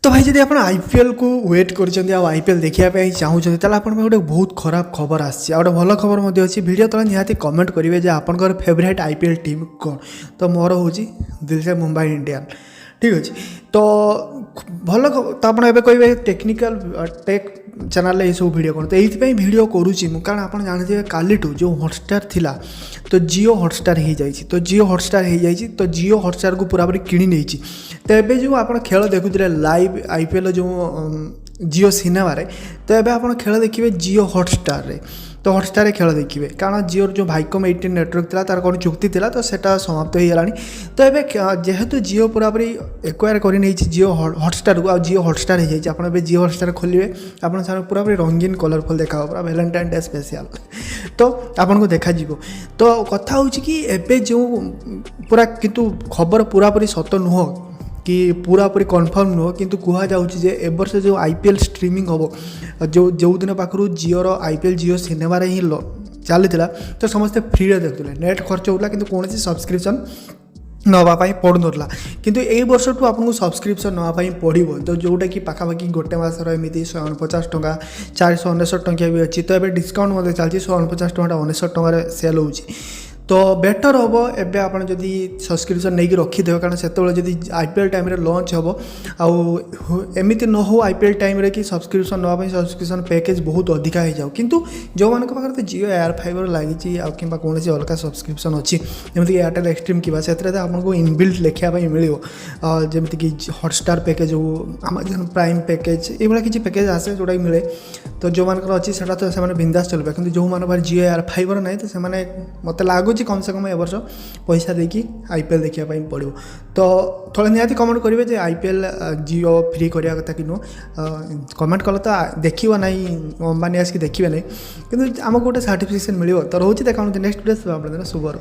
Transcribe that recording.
तो भाई जब आप आईपीएल को वेट कर आईपीएल देखापी चाहूँ तो आप गोटे बहुत खराब खबर आसी गोटे भल खबर अच्छी वीडियो तले निहाती कमेंट करेंगे आपंकर फेवरेट आईपीएल टीम कौन। तो मोर हूँ दिल से मुंबई इंडियन, ठीक अच्छे। तो भल तो आप कहे टेक्निकल टेक चैनल ये सब वीडियो कौन। तो ये वीडियो करुच्ची कारण आप जानते काली जो हॉटस्टार थिला तो जियो हॉटस्टार हो जाए। तो जियो हॉटस्टार हो जाए तो जियो हॉटस्टार को पूरा पूरी किणी नहीं। तो ये जो आप खेल देखुते लाइव आईपीएल जो जियो सिनेमा तो ये आप खेल देखिए जियो हॉटस्टार रे। तो हॉटस्टार खेल देखिए कारण जियो जो भाइकम 18 नेटवर्क था तार कौन चुक्ति था तो सेटा समाप्त हो गलानी। तो ये जेहेतु जियो पूरा पूरी एक्वायर कर जियो हॉटस्टार को आ जियो हॉटस्टार हो जाए आप जियो हॉटस्टार खोलिए आप पूरा पूरी रंगीन कलरफुल देखा पूरा वैलेंटाइन डे स्पेशल तो आपको देखा। तो कथा हो जो पूरा किंतु खबर पूरा पूरी सत नुह कि पूरा पूरी कन्फर्म नुह किंतु कह जाऊँगी ए वर्ष जो आईपीएल स्ट्रीमिंग हम जो दिन पाखु जियोर आईपीएल जियो सिनेमा ही चली तो समस्ते फ्री देखुले नेट खर्च होता कि कौन सब्सक्रिप्शन नापी पड़ूना किंतु ए वर्ष टू आपको सब्सक्रिप्शन नापी पड़ो। तो जोटा कि पाखापाखि गोटे मसर एमती 149 टंका 499 टंका भी अच्छी। तो ये डिस्काउंट चलती 149 टंका 99 टंकार सेल हो। तो बेटर हम एवं आप सब्सक्रिप्शन नहीं रखिदे कारण से आईपीएल टाइम लॉन्च हम आमती न हो आईपीएल टाइम कि सब्सक्रिप्शन नापी सब्सक्रिप्शन पैकेज बहुत अधिका हो जाओ। किंतु जो मान पाखे तो जियो एयर फाइबर लगी कि कौन अलग सब्सक्रिप्शन अच्छी जमीक एयरटेल एक्सट्रीम कि आपको इनबिल्ट लेखापी मिले जमीक कि हॉटस्टार पैकेज हो अमेजन प्राइम पैकेज ये किसी पैकेज आसे जोटा मिले। तो जो मान अच्छी से तो से बिंदास चलते कि जो मान जियो एयर फाइबर ना तो से मत लगुच कम से कम ए वर्ष पैसा देकी आईपीएल देखा पड़ो। तो थोड़ा निहाती कमेंट करेंगे आईपीएल जियो फ्री करवा कथा कि नुह कमेंट कले तो देखो ना अंबानी आसिक देखिए ना कि आमको गोटे सर्टिफिकेसन मिले। तो रोचे देखा नेक्स्ट वीडियो शुभ।